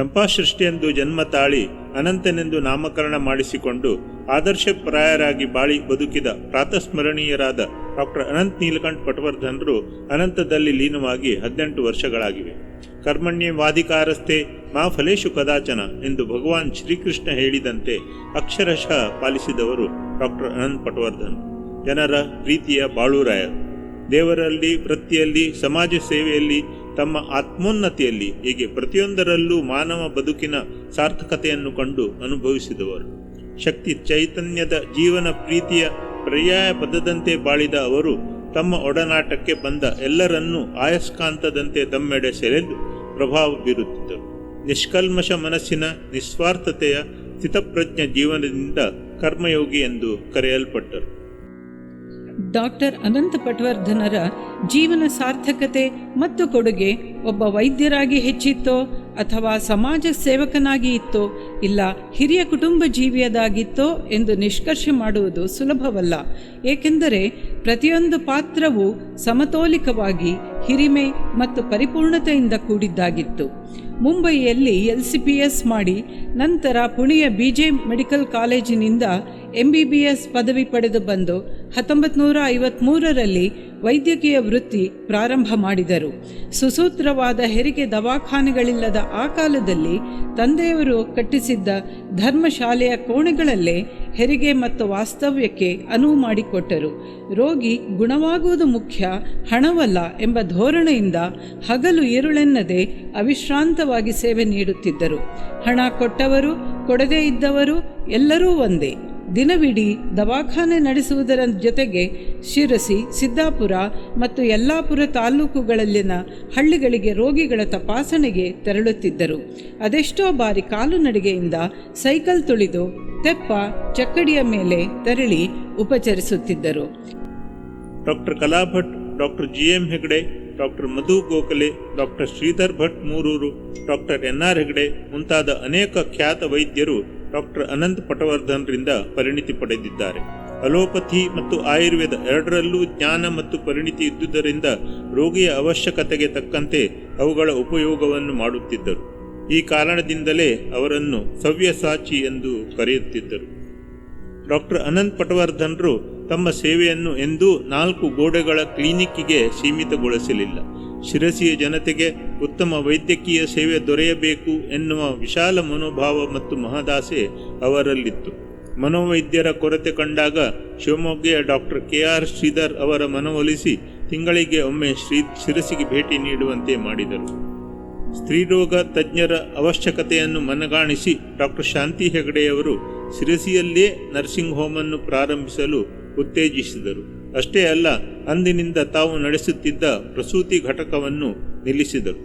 ಚಂಪಾಸೃಷ್ಟಿಯೆಂದು ಜನ್ಮ ತಾಳಿ ಅನಂತನೆಂದು ನಾಮಕರಣ ಮಾಡಿಸಿಕೊಂಡು ಆದರ್ಶಪ್ರಾಯರಾಗಿ ಬಾಳಿ ಬದುಕಿದ ಪ್ರಾತಸ್ಮರಣೀಯರಾದ ಡಾಕ್ಟರ್ ಅನಂತ್ ನೀಲಕಂಠ್ ಪಟವರ್ಧನರು ಅನಂತದಲ್ಲಿ ಲೀನವಾಗಿ 18 ವರ್ಷಗಳಾಗಿವೆ. ಕರ್ಮಣ್ಯವಾಧಿಕಾರಸ್ಥೆ ಮಾ ಫಲೇಶು ಕದಾಚನ ಎಂದು ಭಗವಾನ್ ಶ್ರೀಕೃಷ್ಣ ಹೇಳಿದಂತೆ ಅಕ್ಷರಶಃ ಪಾಲಿಸಿದವರು ಡಾಕ್ಟರ್ ಅನಂತ್ ಪಟವರ್ಧನ್. ಜನರ ಪ್ರೀತಿಯ ಬಾಳೂರಾಯರು. ದೇವರಲ್ಲಿ, ವೃತ್ತಿಯಲ್ಲಿ, ಸಮಾಜ ಸೇವೆಯಲ್ಲಿ, ತಮ್ಮ ಆತ್ಮೋನ್ನತಿಯಲ್ಲಿ ಹೀಗೆ ಪ್ರತಿಯೊಂದರಲ್ಲೂ ಮಾನವ ಬದುಕಿನ ಸಾರ್ಥಕತೆಯನ್ನು ಕಂಡು ಅನುಭವಿಸಿದವರು. ಶಕ್ತಿ ಚೈತನ್ಯದ ಜೀವನ ಪ್ರೀತಿಯ ಪರ್ಯಾಯ ಪದದಂತೆ ಬಾಳಿದ ಅವರು ತಮ್ಮ ಒಡನಾಟಕ್ಕೆ ಬಂದ ಎಲ್ಲರನ್ನೂ ಆಯಸ್ಕಾಂತದಂತೆ ತಮ್ಮೆಡೆ ಸೆಳೆದು ಪ್ರಭಾವ ಬೀರುತ್ತಿದ್ದರು. ನಿಷ್ಕಲ್ಮಶ ಮನಸ್ಸಿನ ನಿಸ್ವಾರ್ಥತೆಯ ಸ್ಥಿತಪ್ರಜ್ಞ ಜೀವನದಿಂದ ಕರ್ಮಯೋಗಿ ಎಂದು ಕರೆಯಲ್ಪಟ್ಟರು. ಡಾಕ್ಟರ್ ಅನಂತ ಪಟವರ್ಧನರ ಜೀವನ ಸಾರ್ಥಕತೆ ಮತ್ತು ಕೊಡುಗೆ ಒಬ್ಬ ವೈದ್ಯರಾಗಿ ಹೆಚ್ಚಿತ್ತೋ ಅಥವಾ ಸಮಾಜ ಸೇವಕನಾಗಿ ಇತ್ತೋ ಇಲ್ಲ ಹಿರಿಯ ಕುಟುಂಬ ಜೀವಿಯದಾಗಿತ್ತೋ ಎಂದು ನಿಷ್ಕರ್ಷೆ ಮಾಡುವುದು ಸುಲಭವಲ್ಲ. ಏಕೆಂದರೆ ಪ್ರತಿಯೊಂದು ಪಾತ್ರವೂ ಸಮತೋಲಿತವಾಗಿ ಹಿರಿಮೆ ಮತ್ತು ಪರಿಪೂರ್ಣತೆಯಿಂದ ಕೂಡಿದ್ದಾಗಿತ್ತು. ಮುಂಬಯಿಯಲ್ಲಿ LCPS ಮಾಡಿ ನಂತರ ಪುಣೆಯ BJ ಮೆಡಿಕಲ್ ಕಾಲೇಜಿನಿಂದ MBBS ಪದವಿ ಪಡೆದು ಬಂದು 1953ರಲ್ಲಿ ವೈದ್ಯಕೀಯ ವೃತ್ತಿ ಪ್ರಾರಂಭ ಮಾಡಿದರು. ಸುಸೂತ್ರವಾದ ಹೆರಿಗೆ ದವಾಖಾನೆಗಳಿಲ್ಲದ ಆ ಕಾಲದಲ್ಲಿ ತಂದೆಯವರು ಕಟ್ಟಿಸಿದ್ದ ಧರ್ಮಶಾಲೆಯ ಕೋಣೆಗಳಲ್ಲೇ ಹೆರಿಗೆ ಮತ್ತು ವಾಸ್ತವ್ಯಕ್ಕೆ ಅನುವು ಮಾಡಿಕೊಟ್ಟರು. ರೋಗಿ ಗುಣವಾಗುವುದು ಮುಖ್ಯ, ಹಣವಲ್ಲ ಎಂಬ ಧೋರಣೆಯಿಂದ ಹಗಲು ഇരുಳೆನ್ನದೆ ಅವಿಶ್ರಾಂತವಾಗಿ ಸೇವೆ ನೀಡುತ್ತಿದ್ದರು. ಹಣ ಕೊಟ್ಟವರು ಕೊಡದೇ ಇದ್ದವರು ಎಲ್ಲರೂ ಒಂದೇ. ದಿನವಿಡೀ ದವಾಖಾನೆ ನಡೆಸುವುದರ ಜೊತೆಗೆ ಶಿರಸಿ, ಸಿದ್ದಾಪುರ ಮತ್ತು ಯಲ್ಲಾಪುರ ತಾಲೂಕುಗಳಲ್ಲಿನ ಹಳ್ಳಿಗಳಿಗೆ ರೋಗಿಗಳ ತಪಾಸಣೆಗೆ ತೆರಳುತ್ತಿದ್ದರು. ಅದೆಷ್ಟೋ ಬಾರಿ ಕಾಲುನಡಿಗೆಯಿಂದ ಸೈಕಲ್ ತುಳಿದು ತೆಪ್ಪ ಚಕ್ಕಡಿಯ ಮೇಲೆ ತೆರಳಿ ಉಪಚರಿಸುತ್ತಿದ್ದರು. Doctor Kalabhat, doctor GM Hegde, doctor Madhu Gokhale, doctor Shridhar Bhat Murur, doctor NR Hegde ಮುಂತಾದ ಅನೇಕ ಖ್ಯಾತ ವೈದ್ಯರು ಡಾಕ್ಟರ್ ಅನಂತ್ ಪಟವರ್ಧನರಿಂದ ಪರಿಣಿತಿ ಪಡೆದಿದ್ದಾರೆ. ಅಲೋಪಥಿ ಮತ್ತು ಆಯುರ್ವೇದ ಎರಡರಲ್ಲೂ ಜ್ಞಾನ ಮತ್ತು ಪರಿಣಿತಿ ಇದ್ದುದರಿಂದ ರೋಗಿಯ ಅವಶ್ಯಕತೆಗೆ ತಕ್ಕಂತೆ ಅವುಗಳ ಉಪಯೋಗವನ್ನು ಮಾಡುತ್ತಿದ್ದರು. ಈ ಕಾರಣದಿಂದಲೇ ಅವರನ್ನು ಸವ್ಯಸಾಚಿ ಎಂದು ಕರೆಯುತ್ತಿದ್ದರು. ಡಾಕ್ಟರ್ ಅನಂತ್ ಪಟವರ್ಧನರು ತಮ್ಮ ಸೇವೆಯನ್ನು ಎಂದೂ 4 ಗೋಡೆಗಳ ಕ್ಲಿನಿಕ್ಕಿಗೆ ಸೀಮಿತಗೊಳಿಸಲಿಲ್ಲ. ಶಿರಸಿಯ ಜನತೆಗೆ ಉತ್ತಮ ವೈದ್ಯಕೀಯ ಸೇವೆ ದೊರೆಯಬೇಕು ಎನ್ನುವ ವಿಶಾಲ ಮನೋಭಾವ ಮತ್ತು ಮಹದಾಸೆ ಅವರಲ್ಲಿತ್ತು. ಮನೋವೈದ್ಯರ ಕೊರತೆ ಕಂಡಾಗ ಶಿವಮೊಗ್ಗೆಯ ಡಾಕ್ಟರ್ KR ಶ್ರೀಧರ್ ಅವರ ಮನವೊಲಿಸಿ ತಿಂಗಳಿಗೆ ಒಮ್ಮೆ ಶಿರಸಿಗೆ ಭೇಟಿ ನೀಡುವಂತೆ ಮಾಡಿದರು. ಸ್ತ್ರೀರೋಗ ತಜ್ಞರ ಅವಶ್ಯಕತೆಯನ್ನು ಮನಗಾಣಿಸಿ ಡಾಕ್ಟರ್ ಶಾಂತಿ ಹೆಗಡೆಯವರು ಶಿರಸಿಯಲ್ಲೇ ನರ್ಸಿಂಗ್ ಹೋಮನ್ನು ಪ್ರಾರಂಭಿಸಲು ಉತ್ತೇಜಿಸಿದರು. ಅಷ್ಟೇ ಅಲ್ಲ, ಅಂದಿನಿಂದ ತಾವು ನಡೆಸುತ್ತಿದ್ದ ಪ್ರಸೂತಿ ಘಟಕವನ್ನು ನಿಲ್ಲಿಸಿದರು.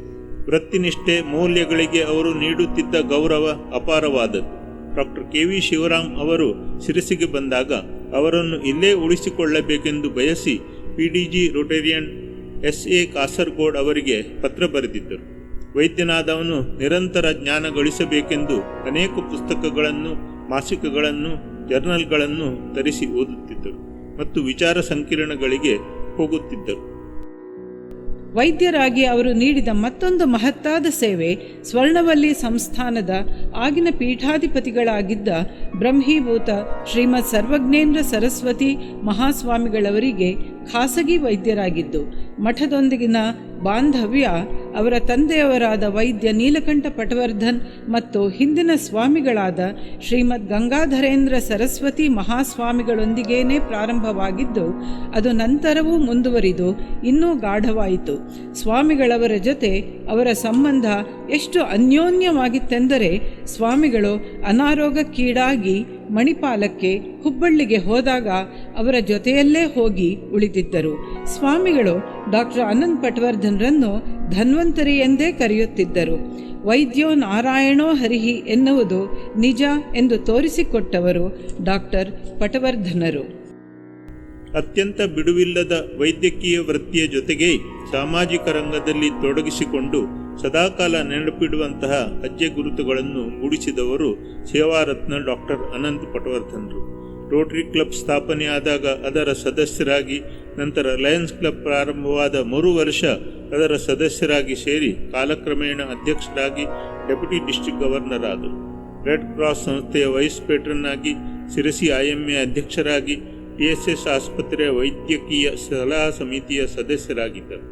ವೃತ್ತಿನಿಷ್ಠೆ ಮೌಲ್ಯಗಳಿಗೆ ಅವರು ನೀಡುತ್ತಿದ್ದ ಗೌರವ ಅಪಾರವಾದದ್ದು. ಡಾಕ್ಟರ್ KV ಶಿವರಾಮ್ ಅವರು ಶಿರಸಿಗೆ ಬಂದಾಗ ಅವರನ್ನು ಇಲ್ಲೇ ಉಳಿಸಿಕೊಳ್ಳಬೇಕೆಂದು ಬಯಸಿ PDG ರೋಟೇರಿಯನ್ SA ಕಾಸರಗೋಡ್ ಅವರಿಗೆ ಪತ್ರ ಬರೆದಿದ್ದರು. ವೈದ್ಯನಾದವನು ನಿರಂತರ ಜ್ಞಾನ ಗಳಿಸಬೇಕೆಂದು ಅನೇಕ ಪುಸ್ತಕಗಳನ್ನು, ಮಾಸಿಕಗಳನ್ನು, ಜರ್ನಲ್ಗಳನ್ನು ತರಿಸಿ ಓದುತ್ತಿದ್ದರು ಮತ್ತು ವಿಚಾರ ಸಂಕಿರಣಗಳಿಗೆ ಹೋಗುತ್ತಿದ್ದರು. ವೈದ್ಯರಾಗಿ ಅವರು ನೀಡಿದ ಮತ್ತೊಂದು ಮಹತ್ತಾದ ಸೇವೆ ಸ್ವರ್ಣವಲ್ಲಿ ಸಂಸ್ಥಾನದ ಆಗಿನ ಪೀಠಾಧಿಪತಿಗಳಾಗಿದ್ದ ಬ್ರಹ್ಮೀಭೂತ ಶ್ರೀಮದ್ ಸರ್ವಜ್ಞೇಂದ್ರ ಸರಸ್ವತಿ ಮಹಾಸ್ವಾಮಿಗಳವರಿಗೆ ಖಾಸಗಿ ವೈದ್ಯರಾಗಿದ್ದು, ಮಠದೊಂದಿಗಿನ ಬಾಂಧವ್ಯ ಅವರ ತಂದೆಯವರಾದ ವೈದ್ಯ ನೀಲಕಂಠ ಪಟವರ್ಧನ್ ಮತ್ತು ಹಿಂದಿನ ಸ್ವಾಮಿಗಳಾದ ಶ್ರೀಮದ್ ಗಂಗಾಧರೇಂದ್ರ ಸರಸ್ವತಿ ಮಹಾಸ್ವಾಮಿಗಳೊಂದಿಗೇನೆ ಪ್ರಾರಂಭವಾಗಿದ್ದು, ಅದು ನಂತರವೂ ಮುಂದುವರಿದು ಇನ್ನೂ ಗಾಢವಾಯಿತು. ಸ್ವಾಮಿಗಳವರ ಜೊತೆ ಅವರ ಸಂಬಂಧ ಎಷ್ಟು ಅನ್ಯೋನ್ಯವಾಗಿತ್ತೆಂದರೆ, ಸ್ವಾಮಿಗಳು ಅನಾರೋಗ್ಯಕ್ಕೀಡಾಗಿ ಮಣಿಪಾಲಕ್ಕೆ, ಹುಬ್ಬಳ್ಳಿಗೆ ಹೋದಾಗ ಅವರ ಜೊತೆಯಲ್ಲೇ ಹೋಗಿ ಉಳಿದಿದ್ದರು. ಸ್ವಾಮಿಗಳು ಡಾಕ್ಟರ್ ಅನಂತ್ ಪಟವರ್ಧನರನ್ನು ಧನ್ವಂತರಿ ಎಂದೇ ಕರೆಯುತ್ತಿದ್ದರು. ವೈದ್ಯೋ ನಾರಾಯಣೋ ಹರಿಹಿ ಎನ್ನುವುದು ನಿಜ ಎಂದು ತೋರಿಸಿಕೊಟ್ಟವರು ಡಾಕ್ಟರ್ ಪಟವರ್ಧನರು. ಅತ್ಯಂತ ಬಿಡುವಿಲ್ಲದ ವೈದ್ಯಕೀಯ ವೃತ್ತಿಯ ಜೊತೆಗೆ ಸಾಮಾಜಿಕ ರಂಗದಲ್ಲಿ ತೊಡಗಿಸಿಕೊಂಡು ಸದಾಕಾಲ ನೆನಪಿಡುವಂತಹ ಹೆಜ್ಜೆ ಗುರುತುಗಳನ್ನು ಮೂಡಿಸಿದವರು Seva Ratna doctor Ananth ಪಟವರ್ಧನರು. Rotary club ಸ್ಥಾಪನೆಯಾದಾಗ ಅದರ ಸದಸ್ಯರಾಗಿ, ನಂತರ ಲಯನ್ಸ್ ಕ್ಲಬ್ ಪ್ರಾರಂಭವಾದ 3 ವರ್ಷ ಅದರ ಸದಸ್ಯರಾಗಿ ಸೇರಿ ಕಾಲಕ್ರಮೇಣ ಅಧ್ಯಕ್ಷರಾಗಿ ಡೆಪ್ಯೂಟಿ ಡಿಸ್ಟ್ರಿಕ್ಟ್ ಗವರ್ನರ್ ಆದರು. ರೆಡ್ ಕ್ರಾಸ್ ಸಂಸ್ಥೆಯ ವೈಸ್ ಪೇಟ್ರನ್ ಆಗಿ, ಶಿರಸಿ IMA ಅಧ್ಯಕ್ಷರಾಗಿ, TSS ಆಸ್ಪತ್ರೆಯ ವೈದ್ಯಕೀಯ ಸಲಹಾ ಸಮಿತಿಯ ಸದಸ್ಯರಾಗಿದ್ದರು.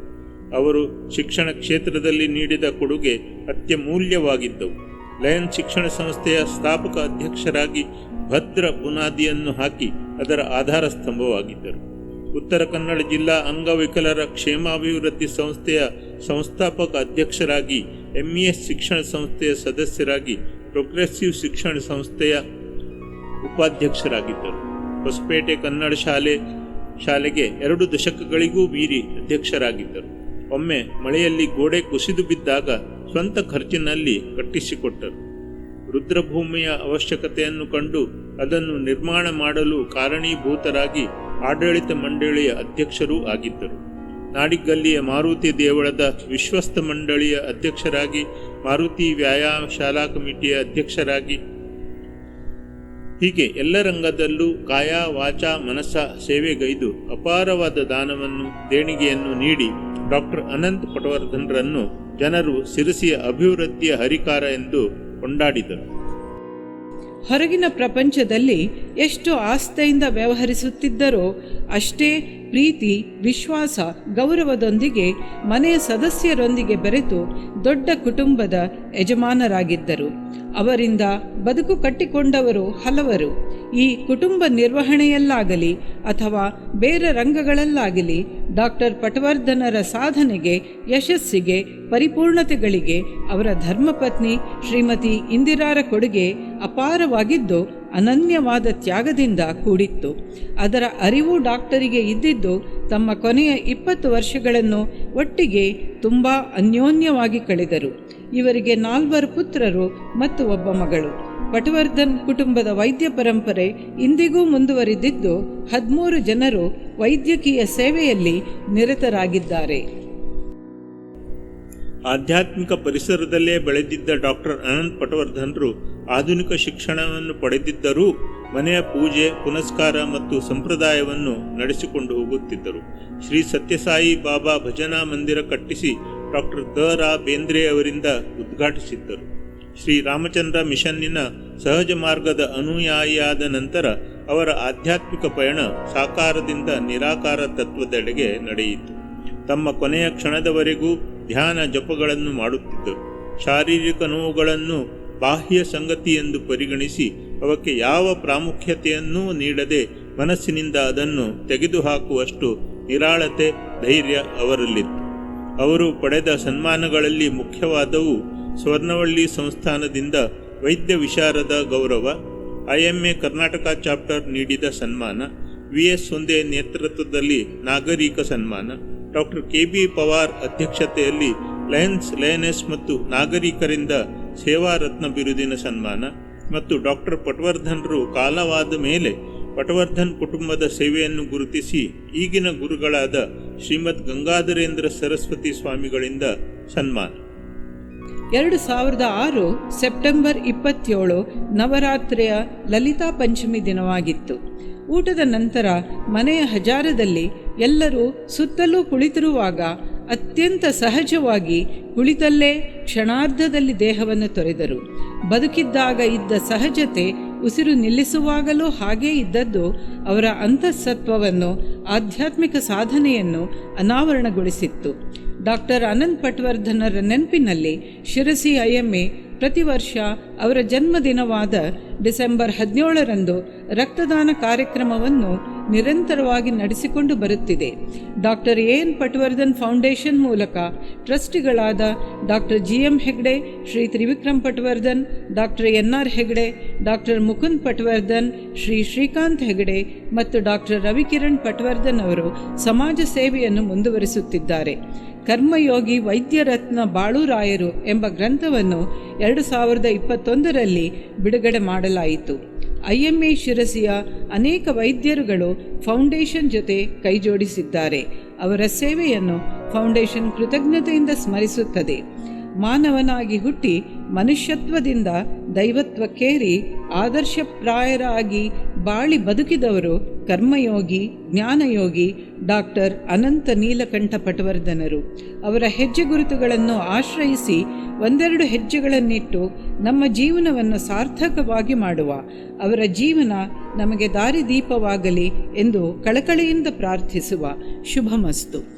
ಅವರು ಶಿಕ್ಷಣ ಕ್ಷೇತ್ರದಲ್ಲಿ ನೀಡಿದ ಕೊಡುಗೆ ಅತ್ಯಮೂಲ್ಯವಾಗಿದ್ದವು. ಲಯನ್ಸ್ ಶಿಕ್ಷಣ ಸಂಸ್ಥೆಯ ಸ್ಥಾಪಕ ಅಧ್ಯಕ್ಷರಾಗಿ ಭದ್ರ ಬುನಾದಿಯನ್ನು ಹಾಕಿ ಅದರ ಆಧಾರ ಸ್ತಂಭವಾಗಿದ್ದರು. ಉತ್ತರ ಕನ್ನಡ ಜಿಲ್ಲಾ ಅಂಗವಿಕಲರ ಕ್ಷೇಮಾಭಿವೃದ್ಧಿ ಸಂಸ್ಥೆಯ ಸಂಸ್ಥಾಪಕ ಅಧ್ಯಕ್ಷರಾಗಿ, MES ಶಿಕ್ಷಣ ಸಂಸ್ಥೆಯ ಸದಸ್ಯರಾಗಿ, ಪ್ರೋಗ್ರೆಸಿವ್ ಶಿಕ್ಷಣ ಸಂಸ್ಥೆಯ ಉಪಾಧ್ಯಕ್ಷರಾಗಿದ್ದರು. ಹೊಸಪೇಟೆ ಕನ್ನಡ ಶಾಲೆಗೆ 2 ದಶಕಗಳಿಗೂ ಮೀರಿ ಅಧ್ಯಕ್ಷರಾಗಿದ್ದರು. ಒಮ್ಮೆ ಮಳೆಯಲ್ಲಿ ಗೋಡೆ ಕುಸಿದು ಬಿದ್ದಾಗ ಸ್ವಂತ ಖರ್ಚಿನಲ್ಲಿ ಕಟ್ಟಿಸಿಕೊಟ್ಟರು. ರುದ್ರಭೂಮಿಯ ಅವಶ್ಯಕತೆಯನ್ನು ಕಂಡು ಅದನ್ನು ನಿರ್ಮಾಣ ಮಾಡಲು ಕಾರಣೀಭೂತರಾಗಿ ಆಡಳಿತ ಮಂಡಳಿಯ ಅಧ್ಯಕ್ಷರೂ ಆಗಿದ್ದರು. ನಾಡಿಗಲ್ಲಿಯ ಮಾರುತಿ ದೇವಳದ ವಿಶ್ವಸ್ತ ಮಂಡಳಿಯ ಅಧ್ಯಕ್ಷರಾಗಿ, ಮಾರುತಿ ವ್ಯಾಯಾಮ ಶಾಲಾ ಕಮಿಟಿಯ ಅಧ್ಯಕ್ಷರಾಗಿ, ಹೀಗೆ ಎಲ್ಲ ರಂಗದಲ್ಲೂ ಕಾಯ ವಾಚ ಮನಸ್ಸ ಸೇವೆಗೈದು ಅಪಾರವಾದ ದಾನವನ್ನು ದೇಣಿಗೆಯನ್ನು ನೀಡಿ ಡಾಕ್ಟರ್ ಅನಂತ್ ಪಟವರ್ಧನ್ರನ್ನು ಜನರು ಶಿರಸಿಯ ಅಭಿವೃದ್ಧಿಯ ಹರಿಕಾರ ಎಂದು ಕೊಂಡಾಡಿದರು. ಹೊರಗಿನ ಪ್ರಪಂಚದಲ್ಲಿ ಎಷ್ಟು ಆಸ್ಥೆಯಿಂದ ವ್ಯವಹರಿಸುತ್ತಿದ್ದರೋ ಅಷ್ಟೇ ಪ್ರೀತಿ, ವಿಶ್ವಾಸ, ಗೌರವದೊಂದಿಗೆ ಮನೆಯ ಸದಸ್ಯರೊಂದಿಗೆ ಬೆರೆತು ದೊಡ್ಡ ಕುಟುಂಬದ ಯಜಮಾನರಾಗಿದ್ದರು. ಅವರಿಂದ ಬದುಕು ಕಟ್ಟಿಕೊಂಡವರು ಹಲವರು. ಈ ಕುಟುಂಬ ನಿರ್ವಹಣೆಯಲ್ಲಾಗಲಿ ಅಥವಾ ಬೇರೆ ರಂಗಗಳಲ್ಲಾಗಲಿ ಡಾಕ್ಟರ್ ಪಟವರ್ಧನರ ಸಾಧನೆಗೆ, ಯಶಸ್ಸಿಗೆ, ಪರಿಪೂರ್ಣತೆಗಳಿಗೆ ಅವರ ಧರ್ಮಪತ್ನಿ ಶ್ರೀಮತಿ ಇಂದಿರಾರ ಕೊಡುಗೆ ಅಪಾರವಾಗಿದ್ದು ಅನನ್ಯವಾದ ತ್ಯಾಗದಿಂದ ಕೂಡಿತ್ತು. ಅದರ ಅರಿವು ಡಾಕ್ಟರಿಗೆ ಇದ್ದಿದ್ದು ತಮ್ಮ ಕೊನೆಯ 20 ವರ್ಷಗಳನ್ನು ಒಟ್ಟಿಗೆ ತುಂಬ ಅನ್ಯೋನ್ಯವಾಗಿ ಕಳೆದರು. ಇವರಿಗೆ 4 ಪುತ್ರರು ಮತ್ತು ಒಬ್ಬ ಮಗಳು. ಪಟವರ್ಧನ್ ಕುಟುಂಬದ ವೈದ್ಯ ಪರಂಪರೆ ಇಂದಿಗೂ ಮುಂದುವರಿದಿದ್ದು 13 ಜನರು ವೈದ್ಯಕೀಯ ಸೇವೆಯಲ್ಲಿ ನಿರತರಾಗಿದ್ದಾರೆ. ಆಧ್ಯಾತ್ಮಿಕ ಪರಿಸರದಲ್ಲೇ ಬೆಳೆದಿದ್ದ ಡಾಕ್ಟರ್ ಅನಂತ್ ಪಟವರ್ಧನ್ರು ಆಧುನಿಕ ಶಿಕ್ಷಣವನ್ನು ಪಡೆದಿದ್ದರೂ ಮನೆಯ ಪೂಜೆ, ಪುನಸ್ಕಾರ ಮತ್ತು ಸಂಪ್ರದಾಯವನ್ನು ನಡೆಸಿಕೊಂಡು ಹೋಗುತ್ತಿದ್ದರು. ಶ್ರೀ ಸತ್ಯಸಾಯಿ ಬಾಬಾ ಭಜನಾ ಮಂದಿರ ಕಟ್ಟಿಸಿ ಡಾಕ್ಟರ್ ದ.ರಾ. ಬೇಂದ್ರೆ ಅವರಿಂದ ಉದ್ಘಾಟಿಸಿದ್ದರು. ಶ್ರೀ ರಾಮಚಂದ್ರ ಮಿಷನ್ನಿನ ಸಹಜ ಮಾರ್ಗದ ಅನುಯಾಯಿಯಾದ ನಂತರ ಅವರ ಆಧ್ಯಾತ್ಮಿಕ ಪಯಣ ಸಾಕಾರದಿಂದ ನಿರಾಕಾರ ತತ್ವದೆಡೆಗೆ ನಡೆಯಿತು. ತಮ್ಮ ಕೊನೆಯ ಕ್ಷಣದವರೆಗೂ ಧ್ಯಾನ ಜಪಗಳನ್ನು ಮಾಡುತ್ತಿದ್ದರು. ಶಾರೀರಿಕ ನೋವುಗಳನ್ನು ಬಾಹ್ಯ ಸಂಗತಿ ಎಂದು ಪರಿಗಣಿಸಿ ಅವಕ್ಕೆ ಯಾವ ಪ್ರಾಮುಖ್ಯತೆಯನ್ನೂ ನೀಡದೆ ಮನಸ್ಸಿನಿಂದ ಅದನ್ನು ತೆಗೆದುಹಾಕುವಷ್ಟು ನಿರಾಳತೆ, ಧೈರ್ಯ ಅವರಲ್ಲಿತ್ತು. ಅವರು ಪಡೆದ ಸನ್ಮಾನಗಳಲ್ಲಿ ಮುಖ್ಯವಾದವು ಸ್ವರ್ಣವಳ್ಳಿ ಸಂಸ್ಥಾನದಿಂದ ವೈದ್ಯ ವಿಶಾರದ ಗೌರವ, IMA ಕರ್ನಾಟಕ ಚಾಪ್ಟರ್ ನೀಡಿದ ಸನ್ಮಾನ, VS ಸೊಂದೆ ನೇತೃತ್ವದಲ್ಲಿ ನಾಗರಿಕ ಸನ್ಮಾನ, ಡಾಕ್ಟರ್ KB ಪವಾರ್ ಅಧ್ಯಕ್ಷತೆಯಲ್ಲಿ ಲಯನ್ಸ್ ಮತ್ತು ನಾಗರಿಕರಿಂದ ಸೇವಾ ರತ್ನ ಬಿರುದಿನ ಸನ್ಮಾನ ಮತ್ತು ಡಾಕ್ಟರ್ ಪಟವರ್ಧನ್ರು ಕಾಲವಾದ ಮೇಲೆ ಪಟವರ್ಧನ್ ಕುಟುಂಬದ ಸೇವೆಯನ್ನು ಗುರುತಿಸಿ ಈಗಿನ ಗುರುಗಳಾದ ಶ್ರೀಮದ್ ಗಂಗಾಧರೇಂದ್ರ ಸರಸ್ವತಿ ಸ್ವಾಮಿಗಳಿಂದ ಸನ್ಮಾನ. 2006 ಸೆಪ್ಟೆಂಬರ್ 27 ನವರಾತ್ರಿಯ ಲಲಿತಾ ಪಂಚಮಿ ದಿನವಾಗಿತ್ತು. ಊಟದ ನಂತರ ಮನೆಯ ಹಜಾರದಲ್ಲಿ ಎಲ್ಲರೂ ಸುತ್ತಲೂ ಕುಳಿತಿರುವಾಗ ಅತ್ಯಂತ ಸಹಜವಾಗಿ ಕುಳಿತಲ್ಲೇ ಕ್ಷಣಾರ್ಧದಲ್ಲಿ ದೇಹವನ್ನು ತೊರೆದರು. ಬದುಕಿದ್ದಾಗ ಇದ್ದ ಸಹಜತೆ ಉಸಿರು ನಿಲ್ಲಿಸುವಾಗಲೂ ಹಾಗೇ ಇದ್ದದ್ದು ಅವರ ಅಂತಃಸತ್ವವನ್ನು, ಆಧ್ಯಾತ್ಮಿಕ ಸಾಧನೆಯನ್ನು ಅನಾವರಣಗೊಳಿಸಿತ್ತು. ಡಾಕ್ಟರ್ ಅನಂತ್ ಪಟವರ್ಧನರ ನೆನಪಿನಲ್ಲಿ ಶಿರಸಿ IMA ಪ್ರತಿ ವರ್ಷ ಅವರ ಜನ್ಮದಿನವಾದ ಡಿಸೆಂಬರ್ 17ರಂದು ರಕ್ತದಾನ ಕಾರ್ಯಕ್ರಮವನ್ನು ನಿರಂತರವಾಗಿ ನಡೆಸಿಕೊಂಡು ಬರುತ್ತಿದೆ. ಡಾಕ್ಟರ್ AN ಪಟವರ್ಧನ್ ಫೌಂಡೇಶನ್ ಮೂಲಕ ಟ್ರಸ್ಟಿಗಳಾದ doctor GM Hegde, Shri Trivikram Patwardhan, doctor NR Hegde, doctor Mukund Patwardhan, Shri Shrikant Hegde ಮತ್ತು ಡಾಕ್ಟರ್ ರವಿಕಿರಣ್ ಪಟವರ್ಧನ್ ಅವರು ಸಮಾಜ ಸೇವೆಯನ್ನು ಮುಂದುವರಿಸುತ್ತಿದ್ದಾರೆ. ಕರ್ಮಯೋಗಿ ವೈದ್ಯರತ್ನ ಬಾಳೂರಾಯರು ಎಂಬ ಗ್ರಂಥವನ್ನು 2021ರಲ್ಲಿ ಬಿಡುಗಡೆ ಮಾಡಲಾಯಿತು. IMA ಶಿರಸಿಯ ಅನೇಕ ವೈದ್ಯರುಗಳು ಫೌಂಡೇಶನ್ ಜೊತೆ ಕೈಜೋಡಿಸಿದ್ದಾರೆ. ಅವರ ಸೇವೆಯನ್ನು ಫೌಂಡೇಶನ್ ಕೃತಜ್ಞತೆಯಿಂದ ಸ್ಮರಿಸುತ್ತದೆ. ಮಾನವನಾಗಿ ಹುಟ್ಟಿ ಮನುಷ್ಯತ್ವದಿಂದ ದೈವತ್ವಕ್ಕೇರಿ ಆದರ್ಶಪ್ರಾಯರಾಗಿ ಬಾಳಿ ಬದುಕಿದವರು ಕರ್ಮಯೋಗಿ, ಜ್ಞಾನಯೋಗಿ ಡಾಕ್ಟರ್ ಅನಂತ ನೀಲಕಂಠ ಪಟವರ್ಧನರು. ಅವರ ಹೆಜ್ಜೆ ಗುರುತುಗಳನ್ನು ಆಶ್ರಯಿಸಿ ಒಂದೆರಡು ಹೆಜ್ಜೆಗಳನ್ನಿಟ್ಟು ನಮ್ಮ ಜೀವನವನ್ನು ಸಾರ್ಥಕವಾಗಿ ಮಾಡುವ. ಅವರ ಜೀವನ ನಮಗೆ ದಾರಿದೀಪವಾಗಲಿ ಎಂದು ಕಳಕಳಿಯಿಂದ ಪ್ರಾರ್ಥಿಸುವ. ಶುಭಮಸ್ತು.